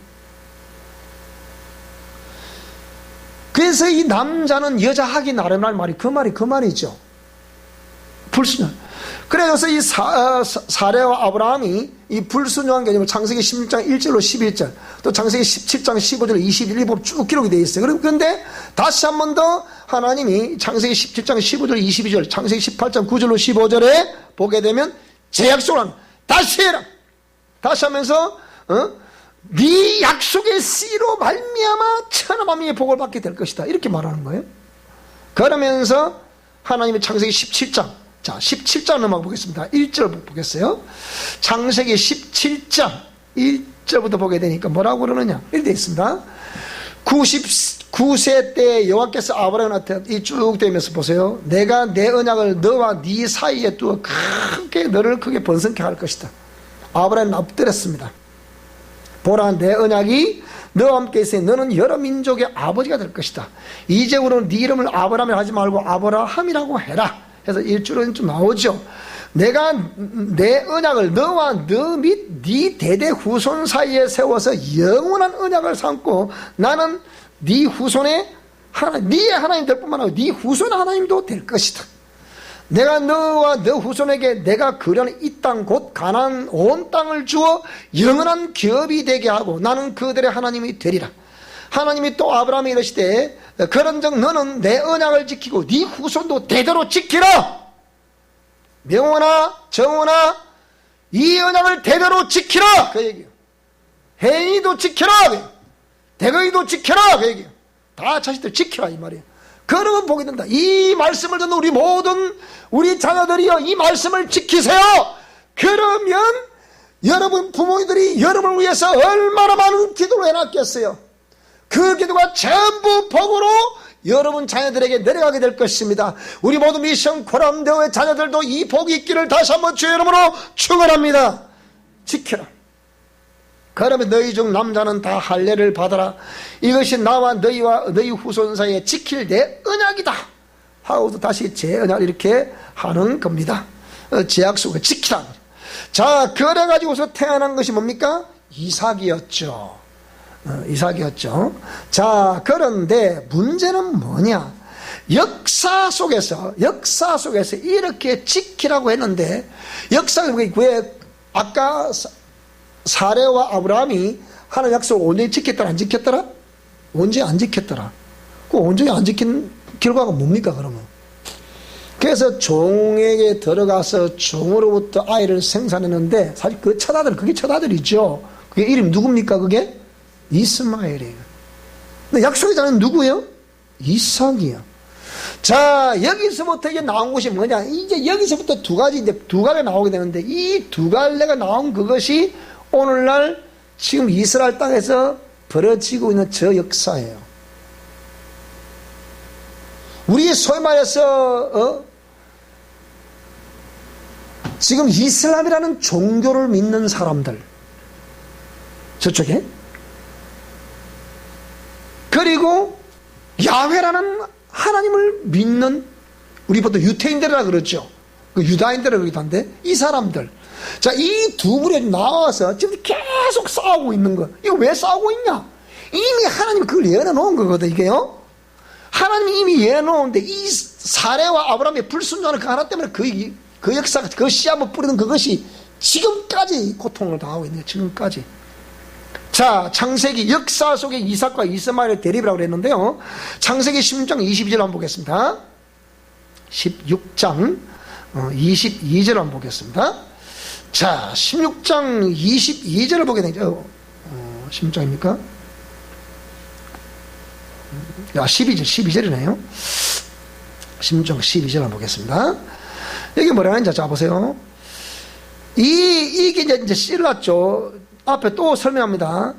그래서 이 남자는 여자 하기 나름이라는 말이 그 말이죠. 불순종. 그래서 이 사례와 아브라함이 이 불순종한 개념을 창세기 16장 1절로 11절, 또 창세기 17장 15절 21절 쭉 기록이 되어 있어요. 그런데 다시 한 번 더 하나님이 창세기 17장 15절 22절, 창세기 18장 9절로 15절에 보게 되면 제 약속을 다시 해라. 다시 하면서 네 약속의 씨로 말미암아 천하 만민의 복을 받게 될 것이다. 이렇게 말하는 거예요. 그러면서 하나님의 창세기 17장, 자 17장 넘어가 보겠습니다. 1절 보겠어요. 창세기 17장 1절부터 보게 되니까 뭐라고 그러느냐 이렇게 되어 있습니다. 99세 때 여호와께서 아브라함한테 쭉 되면서 보세요. 내가 내 언약을 너와 네 사이에 두어 크게 너를 크게 번성케 할 것이다. 아브라함은 엎드렸습니다. 보라 내 언약이 너와 함께 있으니 너는 여러 민족의 아버지가 될 것이다. 이제부터는 네 이름을 아브라함이라 하지 말고 아브라함이라고 해라. 해서 1줄은 좀 나오죠. 내가 내 언약을 너와 너 및 네 대대 후손 사이에 세워서 영원한 언약을 삼고 나는 네 후손의 하나님, 네의 하나님 될 뿐만 아니라 네 후손의 하나님도 될 것이다. 내가 너와 너 후손에게 내가 그려는 이 땅 곧 가나안 온 땅을 주어 영원한 기업이 되게 하고 나는 그들의 하나님이 되리라. 하나님이 또 아브라함이 이르시되 그런즉 너는 내 언약을 지키고 네 후손도 대대로 지키라. 명호나 정호나 이 언약을 대대로 지키라 그 얘기예요. 해인이도 지키라, 대거이도 지키라 그 얘기예요. 다 자식들 지키라 이 말이에요. 그러면 보게 된다. 이 말씀을 듣는 우리 모든 우리 자녀들이여 이 말씀을 지키세요. 그러면 여러분 부모님들이 여러분을 위해서 얼마나 많은 기도를 해놨겠어요. 그 기도가 전부 복으로 여러분 자녀들에게 내려가게 될 것입니다. 우리 모두 미션 코람대오의 자녀들도 이 복이 있기를 다시 한번 주의 이름으로 축원합니다. 지켜라. 그러면 너희 중 남자는 다 할례를 받아라. 이것이 나와 너희와 너희 후손 사이에 지킬 내 언약이다 하고도 다시 제 언약을 이렇게 하는 겁니다. 제 약속을 지키라. 자, 그래가지고서 태어난 것이 뭡니까? 이삭이었죠. 이삭이었죠. 자, 그런데 문제는 뭐냐? 역사 속에서 이렇게 지키라고 했는데 역사가 왜 아까 사례와 아브라함이 하나님 약속을 온전히 지켰더라 안 지켰더라? 온전히 안 지켰더라. 그 온전히 안 지킨 결과가 뭡니까 그러면? 그래서 종에게 들어가서 종으로부터 아이를 생산했는데 사실 그 첫 아들 그게 첫 아들이죠. 그게 이름 누굽니까 그게? 이스마엘이에요. 근데 약속의 자는 누구예요? 이삭이요. 자, 여기서부터 이게 나온 것이 뭐냐? 이제 여기서부터 두 갈래 나오게 되는데 이 두 갈래가 나온 그것이 오늘날 지금 이스라엘 땅에서 벌어지고 있는 저 역사예요. 우리 소위 말해서 지금 이슬람이라는 종교를 믿는 사람들 저쪽에 그리고 야훼라는 하나님을 믿는 우리 보통 유태인들이라 그러죠. 그 유다인들이라 그러기도 한데 이 사람들 자, 이 두 불에 나와서 지금 계속 싸우고 있는 거. 이거 왜 싸우고 있냐? 이미 하나님이 그걸 예언해 놓은 거거든 이게요. 하나님이 이미 예언해 놓은데 이 사례와 아브라함의 불순종하는 그 하나 때문에 그 역사가 그 씨앗을 뿌리는 그것이 지금까지 고통을 당하고 있는 거예요. 지금까지. 자, 창세기 역사 속에 이삭과 이스마엘의 대립이라고 그랬는데요. 창세기 16장 22절 한번 보겠습니다. 16장 22절 한번 보겠습니다. 자, 16장 22절을 보게 되죠. 16장입니까? 12절이네요. 16장 12절 한번 보겠습니다. 여기 뭐라 하는지 자 보세요. 이게 이제 씨르갔죠. 앞에 또 설명합니다.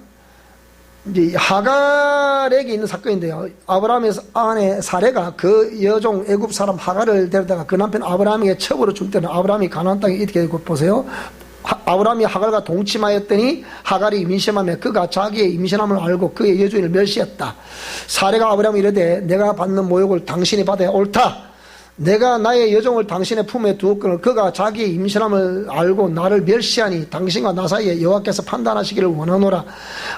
이제 하갈에게 있는 사건인데요. 아브라함의 아내 사레가 그 여종 애굽 사람 하갈을 데려다가 그 남편 아브라함에게 첩으로 줄 때는 아브라함이 가나안 땅에 이렇게 보세요. 아브라함이 하갈과 동침하였더니 하갈이 임신하며 그가 자기의 임신함을 알고 그의 여주인을 멸시했다. 사레가 아브라함이 이르되 내가 받는 모욕을 당신이 받아야 옳다. 내가 나의 여종을 당신의 품에 두었거늘 그가 자기의 임신함을 알고 나를 멸시하니 당신과 나 사이에 여호와께서 판단하시기를 원하노라.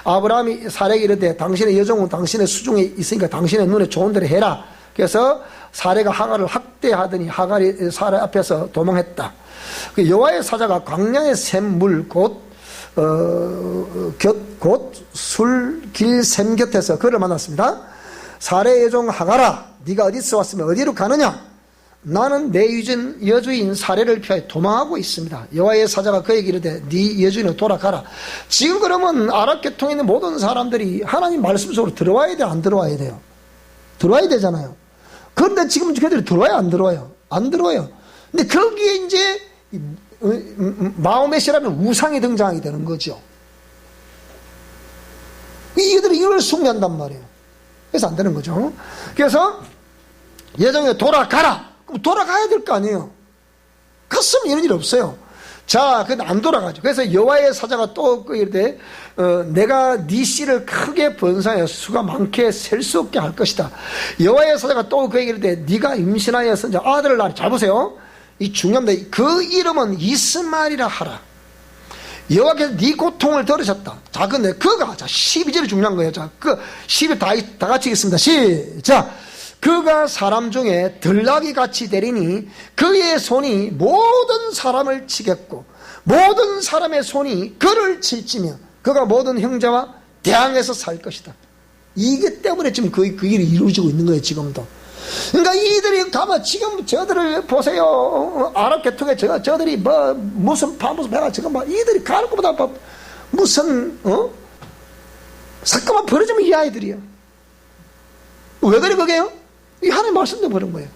아브라함이 사레에게 이르되 당신의 여종은 당신의 수중에 있으니까 당신의 눈에 좋은 대로 해라. 그래서 사레가 하갈을 학대하더니 하갈이 사레 앞에서 도망했다. 그 여호와의 사자가 광야의 샘물 곧 술길 샘 곁에서 그를 만났습니다. 사레의 여종 하갈아, 네가 어디서 왔으면 어디로 가느냐? 나는 내 여주인 사레를 피하여 도망하고 있습니다. 여호와의 사자가 그에게 이르되 네 여주인으로 돌아가라. 지금 그러면 아랍 계통에 있는 모든 사람들이 하나님 말씀 속으로 들어와야 돼요, 안 들어와야 돼요? 들어와야 되잖아요. 그런데 지금 그들이 들어와요, 안 들어와요? 안 들어와요. 근데 거기에 이제 마호멧이라는 우상이 등장하게 되는 거죠. 이들이 이걸 숭배한단 말이에요. 그래서 안 되는 거죠. 그래서 여종에 돌아가라. 그럼 돌아가야 될 거 아니에요. 갔으면 이런 일 없어요. 자, 근데 안 돌아가죠. 그래서 여호와의 사자가 또 이르되 내가 네 씨를 크게 번성하여 수가 많게 셀 수 없게 할 것이다. 여호와의 사자가 또 그에게 이르되 네가 임신하여서 아들을 낳으라. 잘 보세요. 이 중요합니다. 그 이름은 이스마엘이라 하라. 여호와께서 네 고통을 들으셨다. 자, 근데 그가, 자, 12절이 중요한 거예요. 자, 그 12절 다 같이 읽겠습니다. 시작. 그가 사람 중에 들나귀 같이 되리니 그의 손이 모든 사람을 치겠고 모든 사람의 손이 그를 칠지며 그가 모든 형제와 대항해서 살 것이다. 이게 때문에 지금 그 일이 이루어지고 있는 거예요, 지금도. 그러니까 이들이 가면 지금 저들을 보세요. 아랍 계통에 저들이 무슨 배가 지금 이들이 가는 것보다 무슨 사건만 벌어지면 이 아이들이요. 왜 그래 그게요? 이 하나님 말씀대로 그런 거예요.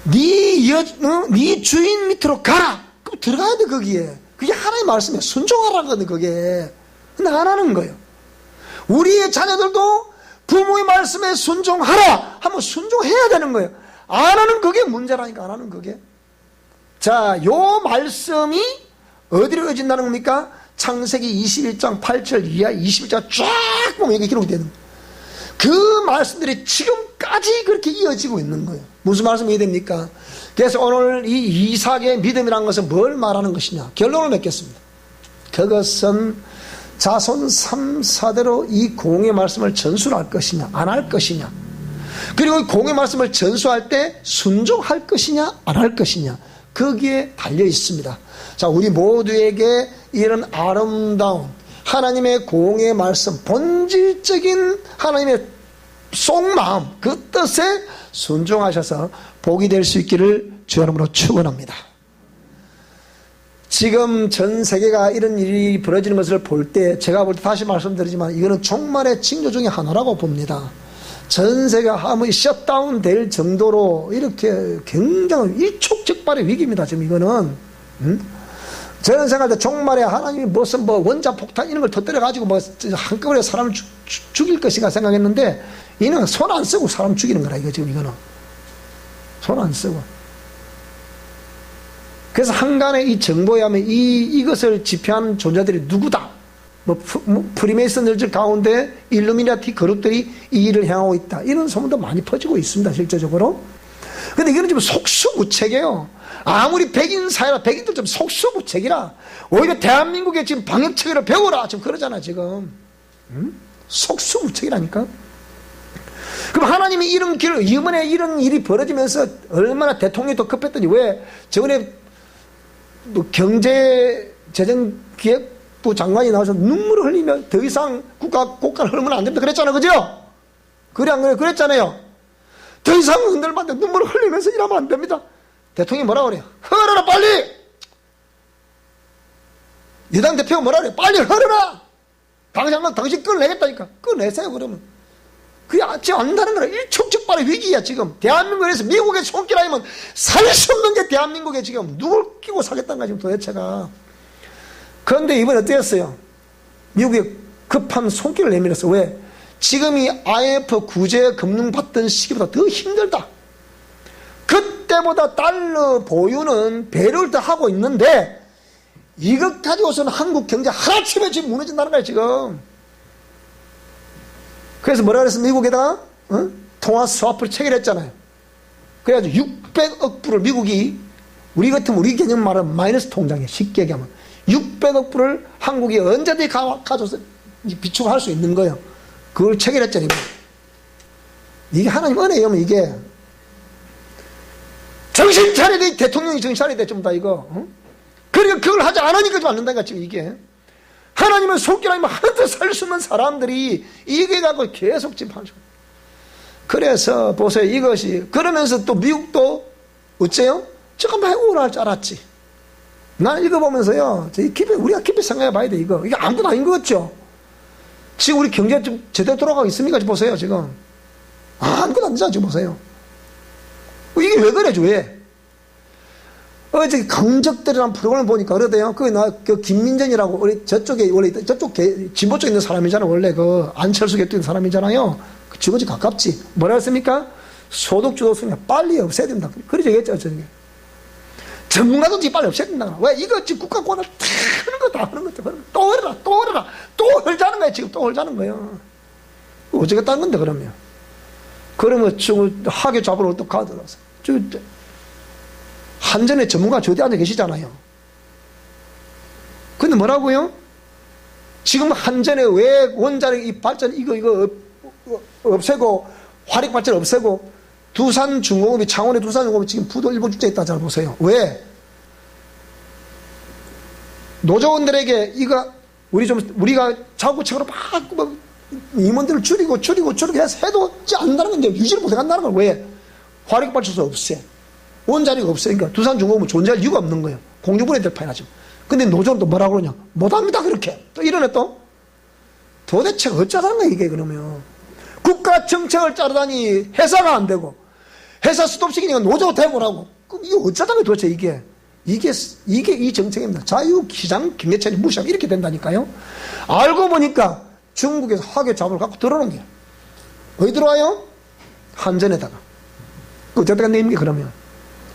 네 주인 밑으로 가라. 그럼 들어가야 돼 거기에. 그게 하나님 말씀이에요. 순종하라는 건데 그게. 근데 안 하는 거예요. 우리의 자녀들도 부모의 말씀에 순종하라 하면 순종해야 되는 거예요. 안 하는 그게 문제라니까. 안 하는 그게. 자, 요 말씀이 어디로 이어진다는 겁니까? 창세기 21장 8절 이하 21장 쫙 보면 이게 기록이 되는 거예요. 그 말씀들이 지금까지 그렇게 이어지고 있는 거예요. 무슨 말씀이 이해됩니까? 그래서 오늘 이 이삭의 믿음이라는 것은 뭘 말하는 것이냐? 결론을 맺겠습니다. 그것은 자손 3, 4대로 이 공의 말씀을 전수할 것이냐 안 할 것이냐, 그리고 이 공의 말씀을 전수할 때 순종할 것이냐 안 할 것이냐, 거기에 달려 있습니다. 자, 우리 모두에게 이런 아름다운 하나님의 공의 말씀, 본질적인 하나님의 속마음, 그 뜻에 순종하셔서 복이 될 수 있기를 주의 이름으로 축원합니다. 지금 전 세계가 이런 일이 벌어지는 것을 볼 때, 제가 볼 때 다시 말씀드리지만 이거는 종말의 징조 중에 하나라고 봅니다. 전 세계가 한번 셧다운 될 정도로 이렇게 굉장히 일촉즉발의 위기입니다. 지금 이거는. 저는 생각할 때 종말에 하나님이 무슨 원자폭탄 이런 걸 터뜨려 가지고 한꺼번에 사람을 죽일 것인가 생각했는데, 이는 손 안 쓰고 사람 죽이는 거라 이거 지금 이거는. 손 안 쓰고. 그래서 한간의 이 정보에 하면 이것을 지표하는 존재들이 누구다? 프리메이슨들 가운데 일루미나티 그룹들이 이 일을 행하고 있다. 이런 소문도 많이 퍼지고 있습니다, 실제적으로. 근데 이거는 지금 속수무책이에요. 아무리 백인 사회라, 백인들 좀 속수무책이라. 오히려 대한민국에 지금 방역체계를 배우라. 지금 그러잖아, 지금. 속수무책이라니까. 그럼 하나님이 이런 길을, 이번에 이런 일이 벌어지면서 얼마나 대통령이 더 급했더니 왜 저번에 경제재정기획부 장관이 나와서 눈물을 흘리며 더 이상 국가를 흐르면 안 됩니다. 그랬잖아요. 그죠? 그래, 안 그래요? 그랬잖아요. 더 이상 흔들면 눈물을 흘리면서 일하면 안 됩니다. 대통령이 뭐라 그래요? 흐르라, 빨리! 여당 대표가 뭐라 그래요? 빨리 흐르라! 당장 당신 끌어내겠다니까. 끌어내세요, 그러면. 그게 지금 안다는 거라. 일촉즉발의 위기야 지금. 대한민국에서 미국의 손길 아니면 살 수 없는 게 대한민국에 지금 누굴 끼고 사겠다는 거야 지금 도대체가. 그런데 이번에 어땠어요? 미국이 급한 손길을 내밀었어. 왜? 지금이 IMF 구제 금융 받던 시기보다 더 힘들다. 그때보다 달러 보유는 배를 더 하고 있는데 이것 가지고서는 한국 경제 하루아침에 지금 무너진다는 거야 지금. 그래서 뭐라 그랬어? 미국에다가 통화 스와프를 체결했잖아요. 그래가지고 600억 불을 미국이, 우리 같으면 우리 개념 말하면 마이너스 통장이에요. 쉽게 얘기하면 600억 불을 한국이 언제든지 가져서 비축을 할 수 있는 거예요. 그걸 체결했잖아요. 이게 하나님 은혜면 이게 정신 차려야 돼. 대통령이 정신 차려야 돼. 좀 다 이거. 그러니까 그걸 하지 않으니까 좀 안 된다니까 지금 이게. 하나님은 손길 아니면 하나도 살 수 없는 사람들이 이게 갖고 계속 지금 하죠. 그래서 보세요. 이것이 그러면서 또 미국도 어째요? 잠깐만 우울할 줄 알았지. 난 이거 보면서요. 우리가 깊이 생각해 봐야 돼 이거. 이게 아무것도 아닌 것 같죠? 지금 우리 경제 좀 제대로 돌아가고 있습니까? 보세요 지금. 아무것도 안 되잖아 지금 보세요. 이게 왜 그래죠? 왜? 어제 강적들이라는 프로그램을 보니까 그러대요. 그 김민정이라고 우리 저쪽에 원래 저쪽 진보 쪽에 있는 사람이잖아요. 원래 그 안철수 곁에 있는 사람이잖아요. 그 지구지 가깝지. 뭐라 했습니까? 소득주도 빨리 없애야 된다. 그러죠, 얘기했죠, 저게. 전문가든지 빨리 없애야 된다. 왜? 이거 지금 국가 권한을 다 하는 거, 다 하는 것도 또 흐르라, 또 흐르라, 또 흐르자는 거예요. 지금 또 흐르자는 거예요. 어쩌겠다는 건데, 그러면. 그러면 지금 학교 잡으러 또 가더라서. 한전의 전문가 저기 앉아 계시잖아요. 근데 뭐라고요? 지금 한전에 왜 원자력 이 발전 이거 없애고 화력 발전 없애고 두산중공업이 창원의 두산중공업이 지금 부도 일본 축제에 있다 잘 보세요. 왜? 노조원들에게 이거 우리가 자구책으로 막 임원들을 줄이고 해서 해도 안다는 건데 유지를 못 해간다는 걸. 왜? 화력 발전소 없애. 원자리가 없으니까 두산중공업은 존재할 이유가 없는 거예요. 공유분해 될 판이나 지금. 근데 노조는 또 뭐라고 그러냐? 못합니다 그렇게. 또 이러네 또. 도대체 어쩌자는 거야 이게 그러면. 국가 정책을 짜르다니 회사가 안 되고 회사 스톱시키니까 노조 대보라고. 그럼 이게 어쩌자는 거야 도대체 이게. 이게 이 정책입니다. 자유시장 경제체를 무시하면 이렇게 된다니까요. 알고 보니까 중국에서 화교 잡을 갖고 들어오는 거야. 어디 들어와요? 한전에다가. 어쨌든 내는 게 그러면.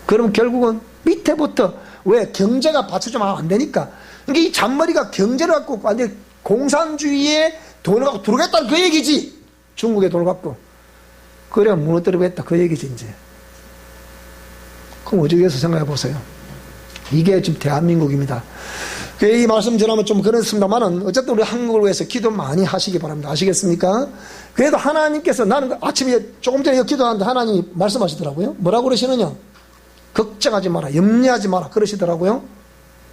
그럼 결국은 밑에부터 왜 경제가 받쳐주면 안 되니까. 그러니까 이 잔머리가 경제를 갖고 완전 공산주의에 돈을 갖고 들어오겠다는 그 얘기지. 중국에 돈을 갖고. 그래야 무너뜨리겠다 그 얘기지 이제. 그럼 어쩌겠어 생각해 보세요. 이게 지금 대한민국입니다. 이 말씀 전하면 좀 그렇습니다만은 어쨌든 우리 한국을 위해서 기도 많이 하시기 바랍니다. 아시겠습니까? 그래도 하나님께서 나는 아침에 조금 전에 기도하는데 하나님이 말씀하시더라고요. 뭐라고 그러시느냐? 걱정하지 마라, 염려하지 마라 그러시더라고요.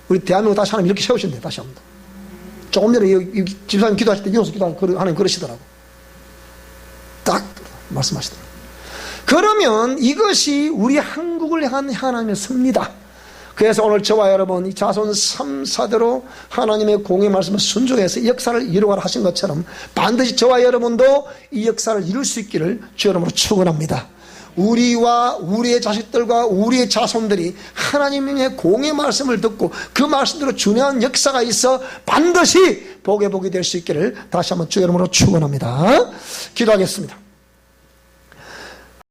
우리 대한민국 다시 하나님 이렇게 세우신대. 다시 한번. 조금 전에 집사님 기도하실 때 이어서 기도하는 하나님 그러시더라고. 딱 말씀하시더라고요. 그러면 이것이 우리 한국을 향한 하나님의 섭리다. 그래서 오늘 저와 여러분 이 자손 3, 4대로 하나님의 공의 말씀을 순종해서 이 역사를 이루어가라 하신 것처럼 반드시 저와 여러분도 이 역사를 이룰 수 있기를 주 여러분으로 축원합니다. 우리와 우리의 자식들과 우리의 자손들이 하나님의 공의 말씀을 듣고 그 말씀대로 준행한 역사가 있어 반드시 복이 될 수 있기를 다시 한번 주 여러분으로 축원합니다. 기도하겠습니다.